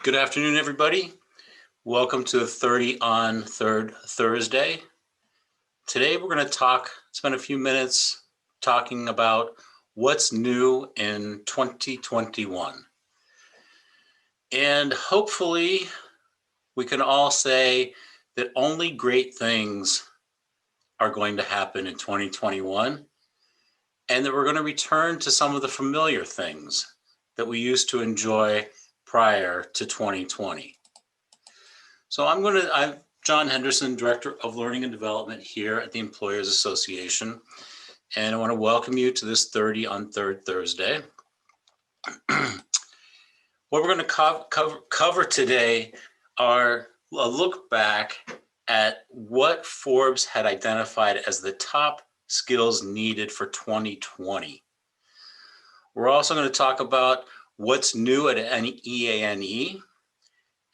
Good afternoon, everybody. Welcome to 30 on Third Thursday. Today, we're going to spend a few minutes talking about what's new in 2021. And hopefully, we can all say that only great things are going to happen in 2021, and that we're going to return to some of the familiar things that we used to enjoy prior to 2020. So I'm John Henderson, Director of Learning and Development here at the Employers Association, and I want to welcome you to this 30 on Third Thursday. What we're going to cover today are a look back at what Forbes had identified as the top skills needed for 2020. We're also going to talk about what's new at EANE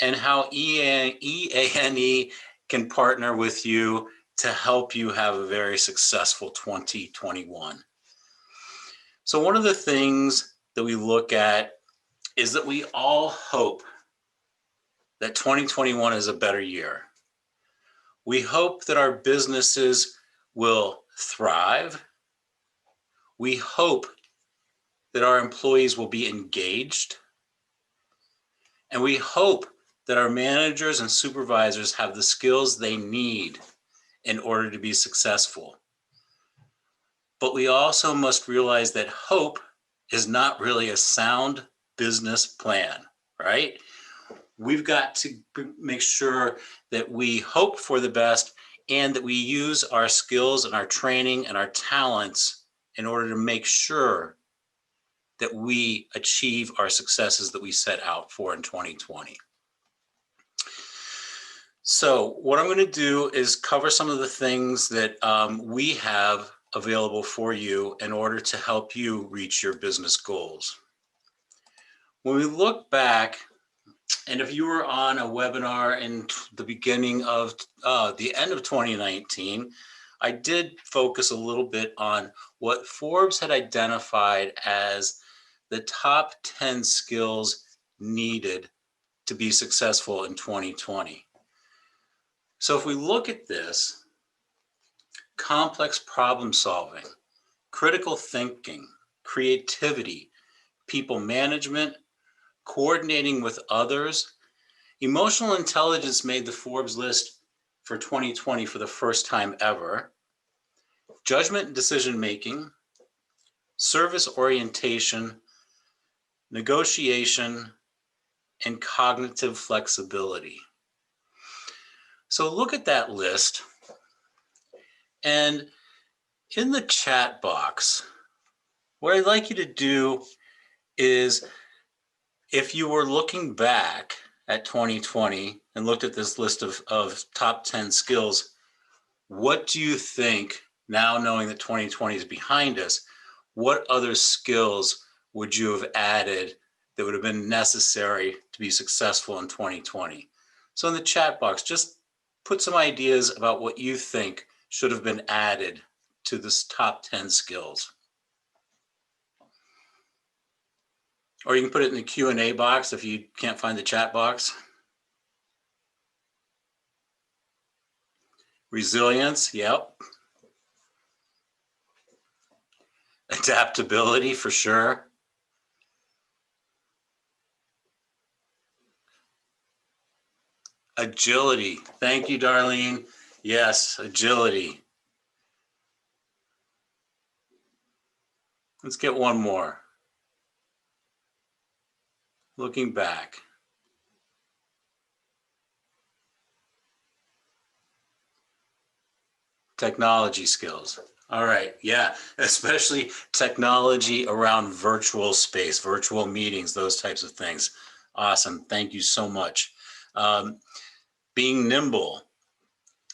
and how EANE can partner with you to help you have a very successful 2021. So one of the things that we look at is that we all hope that 2021 is a better year. We hope that our businesses will thrive. We hope that our employees will be engaged. And we hope that our managers and supervisors have the skills they need in order to be successful. But we also must realize that hope is not really a sound business plan, right? We've got to make sure that we hope for the best and that we use our skills and our training and our talents in order to make sure that we achieve our successes that we set out for in 2020. So what I'm going to do is cover some of the things that we have available for you in order to help you reach your business goals. When we look back, and if you were on a webinar in the beginning of the end of 2019, I did focus a little bit on what Forbes had identified as the top 10 skills needed to be successful in 2020. So if we look at this, complex problem solving, critical thinking, creativity, people management, coordinating with others, emotional intelligence made the Forbes list for 2020 for the first time ever, judgment and decision making, service orientation, negotiation, and cognitive flexibility. So look at that list, and in the chat box, what I'd like you to do is, if you were looking back at 2020 and looked at this list of top 10 skills, what do you think, now knowing that 2020 is behind us, what other skills would you have added that would have been necessary to be successful in 2020? So in the chat box, just put some ideas about what you think should have been added to this top 10 skills. Or you can put it in the Q&A box if you can't find the chat box. Resilience, yep. Adaptability, for sure. Agility, thank you, Darlene. Yes, agility. Let's get one more. Looking back. Technology skills. All right, yeah, especially technology around virtual space, virtual meetings, those types of things. Awesome, thank you so much. Being nimble,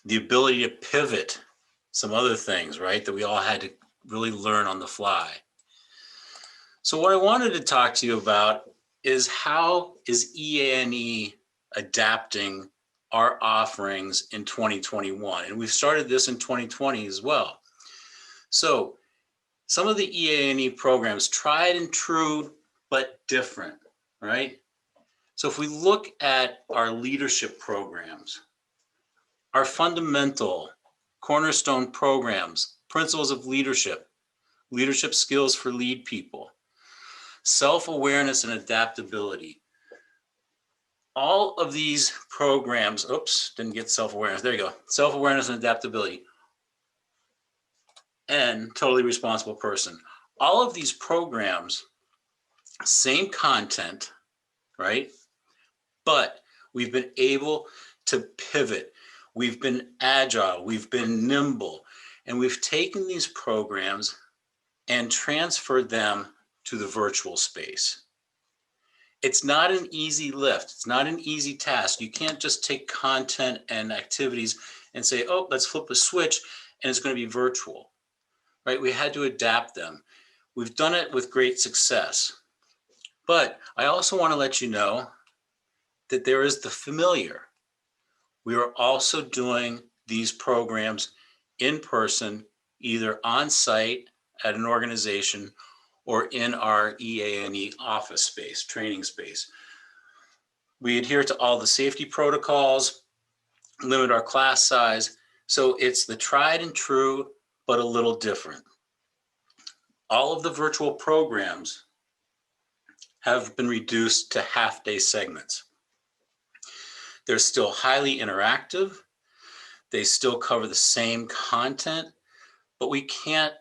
the ability to pivot, some other things, right, that we all had to really learn on the fly. So what I wanted to talk to you about is, how is EANE adapting our offerings in 2021? And we've started this in 2020 as well. So some of the EANE programs, tried and true, but different, right? So if we look at our leadership programs, our fundamental cornerstone programs, principles of leadership, leadership skills for lead people, self-awareness and adaptability. All of these programs, oops, didn't get self-awareness. There you go. Self-awareness and adaptability and totally responsible person. All of these programs, same content, right? But we've been able to pivot. We've been agile. We've been nimble. And we've taken these programs and transferred them to the virtual space. It's not an easy lift. It's not an easy task. You can't just take content and activities and say, oh, let's flip a switch and it's going to be virtual, right? We had to adapt them. We've done it with great success. But I also want to let you know that there is the familiar. We are also doing these programs in person, either on site at an organization or in our EA&E office space, training space. We adhere to all the safety protocols, limit our class size. So it's the tried and true, but a little different. All of the virtual programs have been reduced to half-day segments. They're still highly interactive. They still cover the same content, but we can't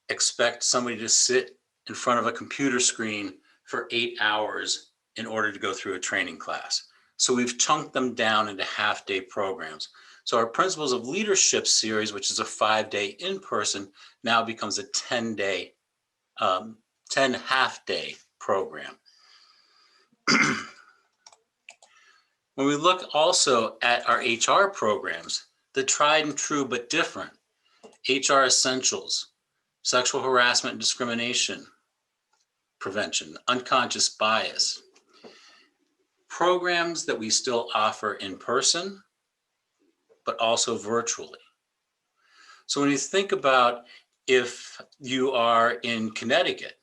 expect somebody to sit in front of a computer screen for 8 hours in order to go through a training class. So we've chunked them down into half-day programs. So our Principles of Leadership series, which is a 5-day in-person, now becomes a 10 half-day program. When we look also at our HR programs, the tried and true but different, HR Essentials, sexual harassment and discrimination prevention, unconscious bias, programs that we still offer in person, but also virtually. So when you think about if you are in Connecticut,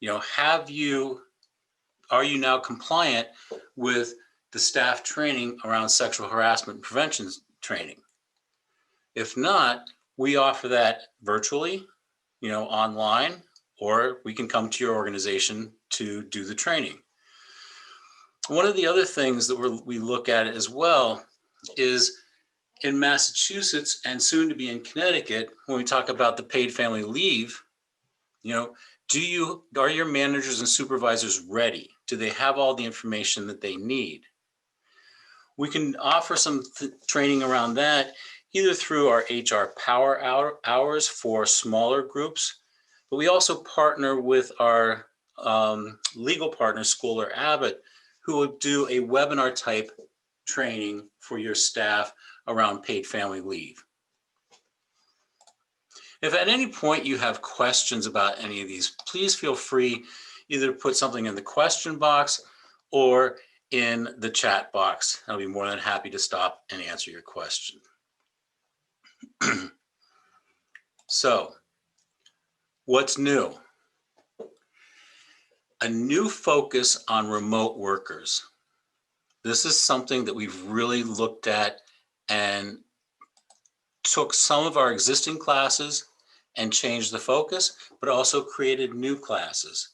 are you now compliant with the staff training around sexual harassment and prevention training? If not, we offer that virtually, online, or we can come to your organization to do the training. One of the other things that we look at as well is in Massachusetts and soon to be in Connecticut, when we talk about the paid family leave, are your managers and supervisors ready? Do they have all the information that they need? We can offer some training around that, either through our HR Power Hours for smaller groups, but we also partner with our legal partner, Schooler Abbott, who will do a webinar type training for your staff around paid family leave. If at any point you have questions about any of these, please feel free either to put something in the question box or in the chat box. I'll be more than happy to stop and answer your question. So, what's new? A new focus on remote workers. This is something that we've really looked at and took some of our existing classes and changed the focus, but also created new classes.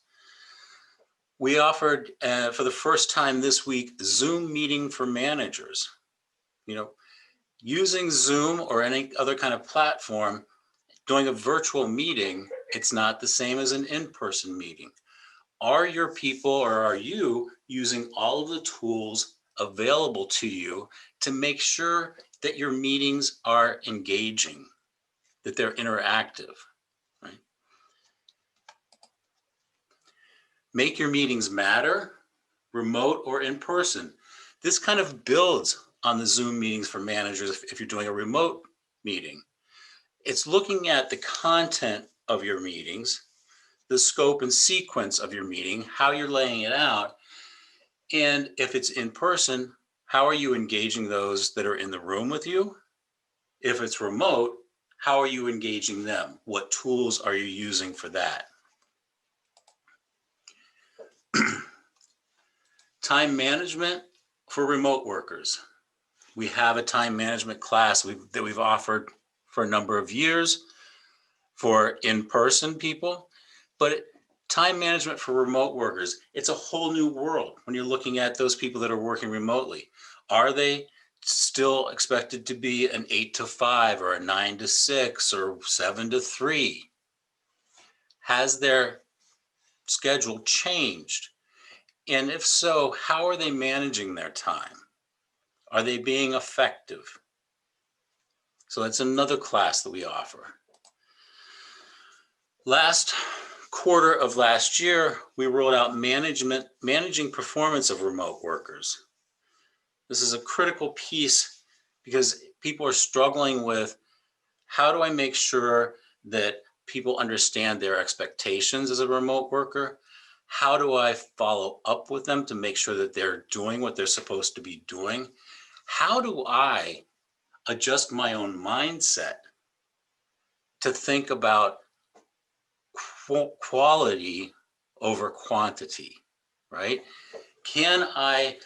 We offered, for the first time this week, Zoom meeting for managers. Using Zoom or any other kind of platform, doing a virtual meeting, it's not the same as an in-person meeting. Are your people, or are you using all of the tools available to you to make sure that your meetings are engaging, that they're interactive, right? Make your meetings matter, remote or in person. This kind of builds on the Zoom meetings for managers if you're doing a remote meeting. It's looking at the content of your meetings, the scope and sequence of your meeting, how you're laying it out, and if it's in person, how are you engaging those that are in the room with you? If it's remote, how are you engaging them? What tools are you using for that? Time management for remote workers. We have a time management class that we've offered for a number of years for in-person people, but time management for remote workers, it's a whole new world when you're looking at those people that are working remotely. Are they still expected to be an 8 to 5 or a 9 to 6 or 7 to 3? Has their schedule changed? And if so, how are they managing their time? Are they being effective? So that's another class that we offer. Last quarter of last year, we rolled out managing performance of remote workers. This is a critical piece because people are struggling with, how do I make sure that people understand their expectations as a remote worker? How do I follow up with them to make sure that they're doing what they're supposed to be doing? How do I adjust my own mindset to think about quality over quantity, right? Can I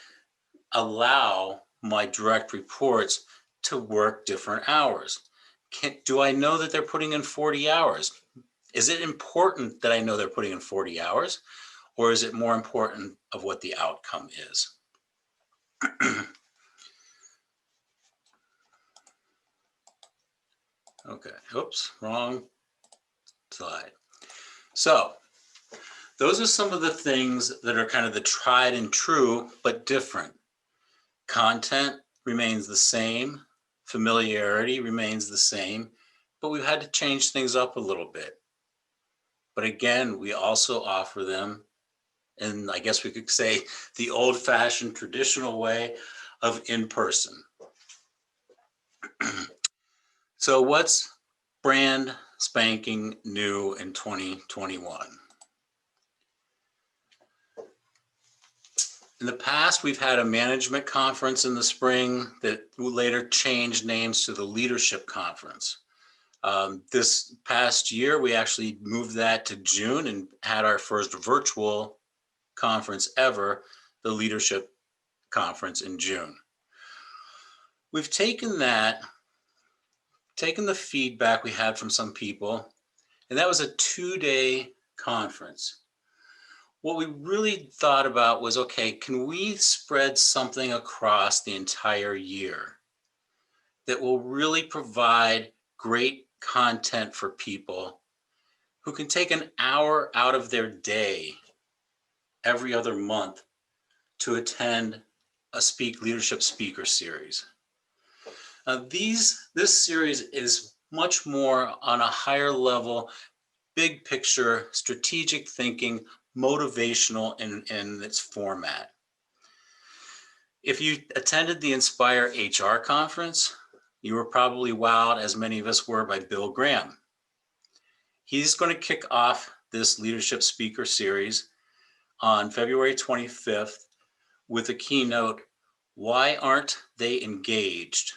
allow my direct reports to work different hours? Do I know that they're putting in 40 hours? Is it important that I know they're putting in 40 hours, or is it more important of what the outcome is? Okay, oops, wrong slide. So those are some of the things that are kind of the tried and true, but different. Content remains the same, familiarity remains the same, but we've had to change things up a little bit. But again, we also offer them, and I guess we could say the old-fashioned traditional way of in-person. So what's brand spanking new in 2021? In the past, we've had a management conference in the spring that later changed names to the leadership conference. This past year, we actually moved that to June and had our first virtual conference ever, the leadership conference in June. We've taken the feedback we had from some people, and that was a 2-day conference. What we really thought about was, okay, can we spread something across the entire year that will really provide great content for people who can take an hour out of their day every other month to attend a leadership speaker series. This series is much more on a higher level, big picture, strategic thinking, motivational in its format. If you attended the Inspire HR conference, you were probably wowed, as many of us were, by Bill Graham. He's going to kick off this leadership speaker series on February 25th with a keynote, "Why aren't they engaged?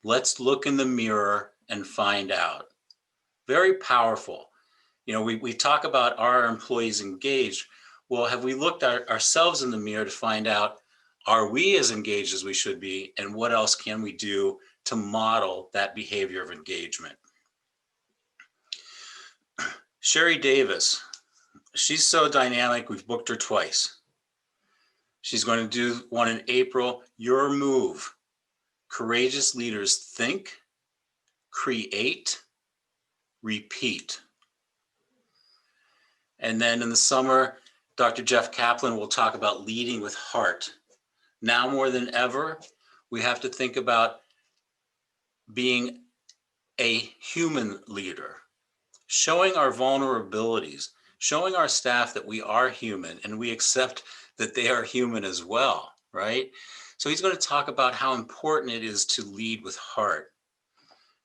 Let's look in the mirror and find out." Very powerful. You know, we talk about, are our employees engaged? Well, have we looked at ourselves in the mirror to find out, are we as engaged as we should be? And what else can we do to model that behavior of engagement? Sherry Davis, she's so dynamic, we've booked her twice. She's going to do one in April, Your Move. Courageous leaders think, create, repeat. And then in the summer, Dr. Jeff Kaplan will talk about leading with heart. Now more than ever, we have to think about being a human leader, showing our vulnerabilities, showing our staff that we are human and we accept that they are human as well, right? So he's going to talk about how important it is to lead with heart.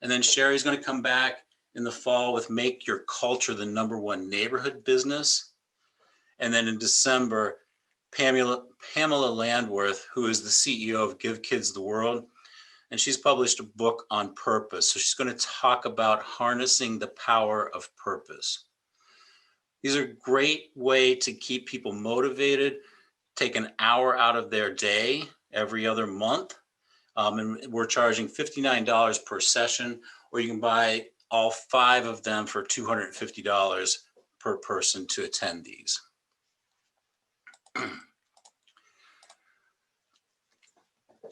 And then Sherry's going to come back in the fall with Make Your Culture the #1 neighborhood business. And then in December, Pamela Landworth, who is the CEO of Give Kids the World, and she's published a book on purpose. So she's going to talk about harnessing the power of purpose. These are a great way to keep people motivated, take an hour out of their day every other month. And we're charging $59 per session, or you can buy all 5 of them for $250 per person to attend these.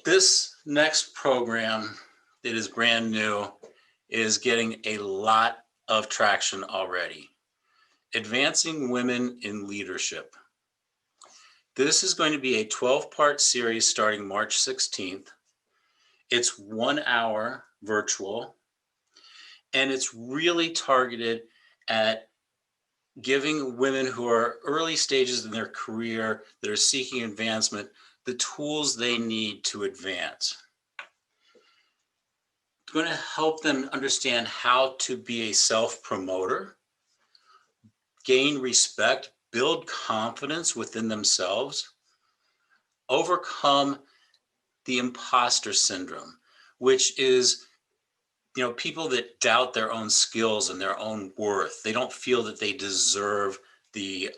This next program that is brand new is getting a lot of traction already. Advancing Women in Leadership. This is going to be a 12-part series starting March 16th. It's 1 hour virtual, and it's really targeted at giving women who are early stages in their career that are seeking advancement the tools they need to advance. It's going to help them understand how to be a self-promoter, gain respect, build confidence within themselves, overcome the imposter syndrome, which is, people that doubt their own skills and their own worth. They don't feel that they deserve the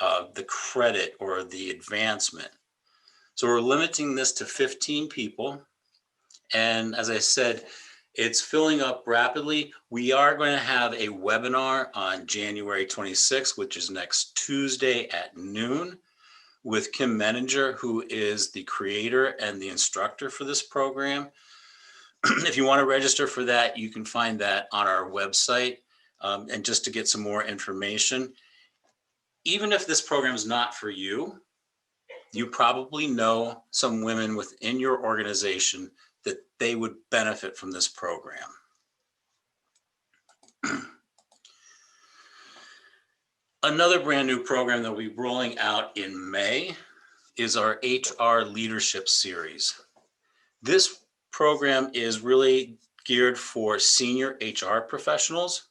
credit or the advancement. So we're limiting this to 15 people. And as I said, it's filling up rapidly. We are going to have a webinar on January 26th, which is next Tuesday at noon, with Kim Menninger, who is the creator and the instructor for this program. If you want to register for that, you can find that on our website. And just to get some more information, even if this program is not for you, you probably know some women within your organization that they would benefit from this program. Another brand new program that we'll be rolling out in May is our HR Leadership Series. This program is really geared for senior HR professionals.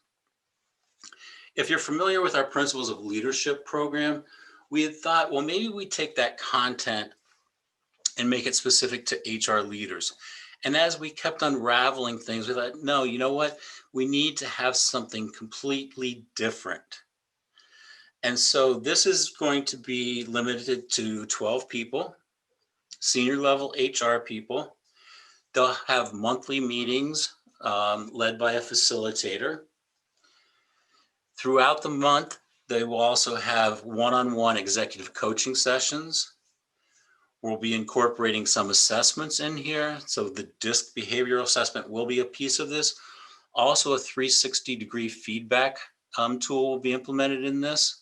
If you're familiar with our Principles of Leadership program, we had thought, well, maybe we take that content and make it specific to HR leaders. And as we kept unraveling things, we thought, no, you know what? We need to have something completely different. And so this is going to be limited to 12 people, senior level HR people. They'll have monthly meetings led by a facilitator. Throughout the month, they will also have one-on-one executive coaching sessions. We'll be incorporating some assessments in here. So the DISC behavioral assessment will be a piece of this. Also, a 360-degree feedback tool will be implemented in this.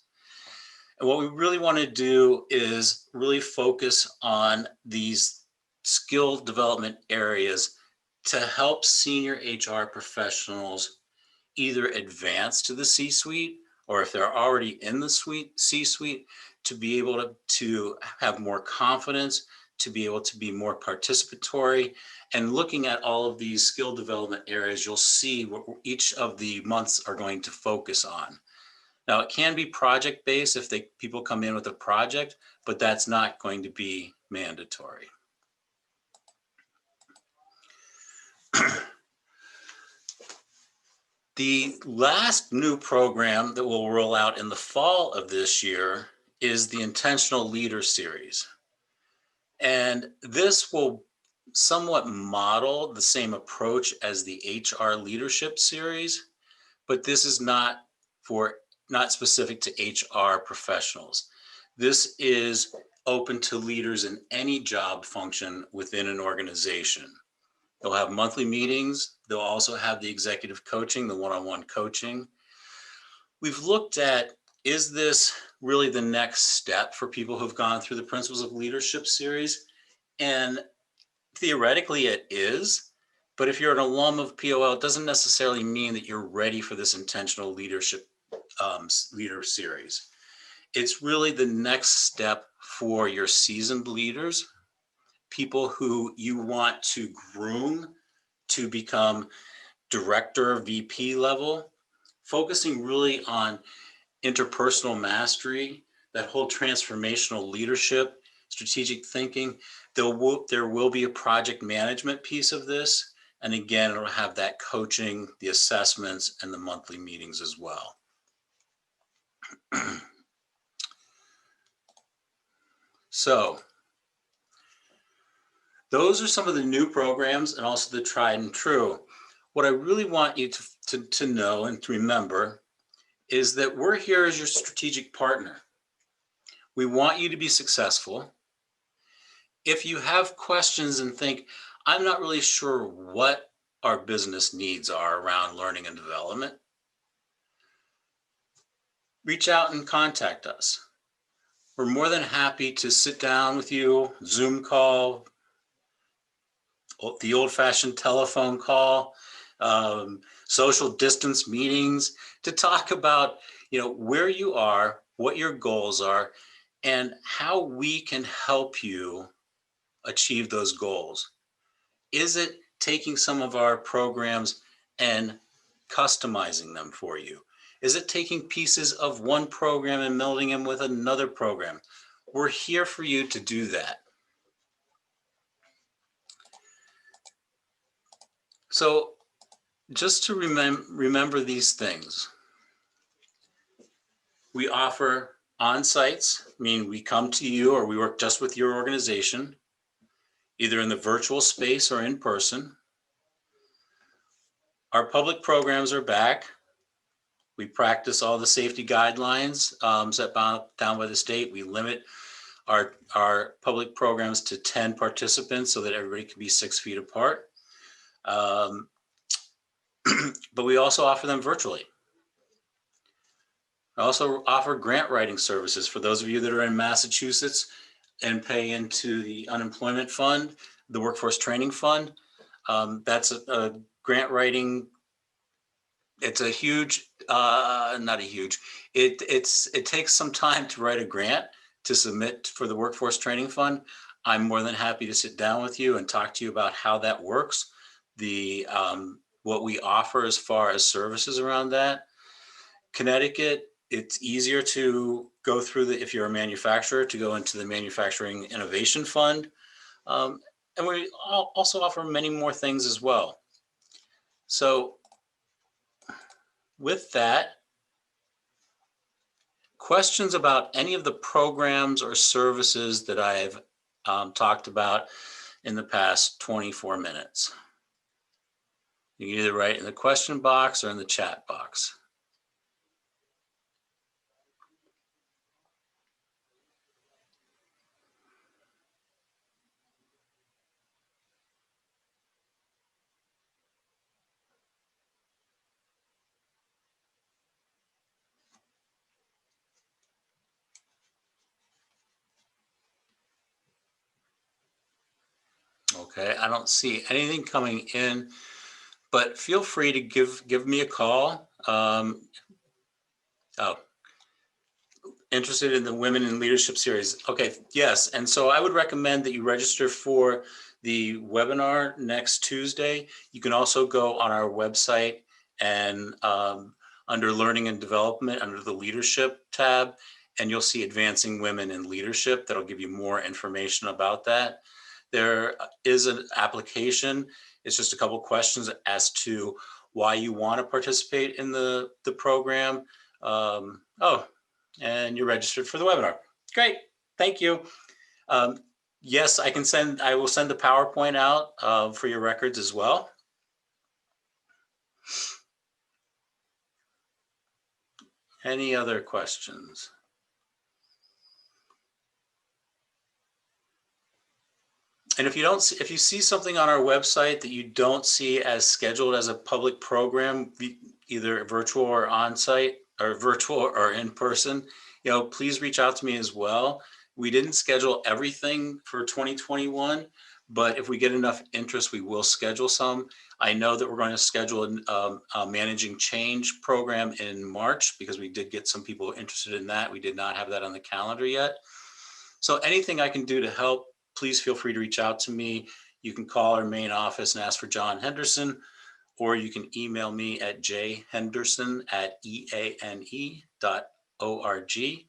And what we really want to do is really focus on these skill development areas to help senior HR professionals either advance to the C-suite, or if they're already in the C-suite, to be able to have more confidence, to be able to be more participatory. And looking at all of these skill development areas, you'll see what each of the months are going to focus on. Now, it can be project-based if people come in with a project, but that's not going to be mandatory. The last new program that we'll roll out in the fall of this year is the Intentional Leader Series. And this will somewhat model the same approach as the HR Leadership Series, but this is not specific to HR professionals. This is open to leaders in any job function within an organization. They'll have monthly meetings. They'll also have the executive coaching, the one-on-one coaching. We've looked at, is this really the next step for people who've gone through the Principles of Leadership series? And theoretically it is, but if you're an alum of POL, it doesn't necessarily mean that you're ready for this intentional leadership leader series. It's really the next step for your seasoned leaders, people who you want to groom to become director, VP level, focusing really on interpersonal mastery, that whole transformational leadership, strategic thinking. There will be a project management piece of this. And again, it'll have that coaching, the assessments, and the monthly meetings as well. So Those are some of the new programs and also the tried and true. What I really want you to know and to remember is that we're here as your strategic partner. We want you to be successful. If you have questions and think, I'm not really sure what our business needs are around learning and development, reach out and contact us. We're more than happy to sit down with you, Zoom call, the old-fashioned telephone call, social distance meetings to talk about, where you are, what your goals are, and how we can help you achieve those goals. Is it taking some of our programs and customizing them for you? Is it taking pieces of one program and melding them with another program? We're here for you to do that. So just to remember these things, we offer on-sites, meaning we come to you or we work just with your organization, either in the virtual space or in person. Our public programs are back. We practice all the safety guidelines set down by the state. We limit our public programs to 10 participants so that everybody can be 6 feet apart. But we also offer them virtually. I also offer grant writing services for those of you that are in Massachusetts and pay into the unemployment fund, the workforce training fund. That's a grant writing. It's a huge, not a huge, it takes some time to write a grant to submit for the workforce training fund. I'm more than happy to sit down with you and talk to you about how that works, what we offer as far as services around that. Connecticut, it's easier to go through if you're a manufacturer, to go into the Manufacturing Innovation Fund. And we also offer many more things as well. So with that, questions about any of the programs or services that I've talked about in the past 24 minutes? You can either write in the question box or in the chat box. Okay, I don't see anything coming in, but feel free to give me a call. Interested in the Women in Leadership series. Okay, yes, and so I would recommend that you register for the webinar next Tuesday. You can also go on our website and under Learning and Development, under the Leadership tab, and you'll see Advancing Women in Leadership. That'll give you more information about that. There is an application. It's just a couple questions as to why you want to participate in the program. And you're registered for the webinar. Great, thank you. Yes, I will send the PowerPoint out for your records as well. Any other questions? And if you see something on our website that you don't see as scheduled as a public program, either virtual or on-site, or virtual or in person, please reach out to me as well. We didn't schedule everything for 2021, but if we get enough interest, we will schedule some. I know that we're going to schedule a managing change program in March because we did get some people interested in that. We did not have that on the calendar yet. So anything I can do to help, please feel free to reach out to me. You can call our main office and ask for John Henderson, or you can email me at jhenderson@eane.org.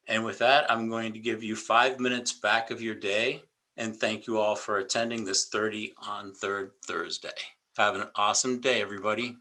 And with that, I'm going to give you 5 minutes back of your day and thank you all for attending this 30 on 3rd Thursday. Have an awesome day, everybody.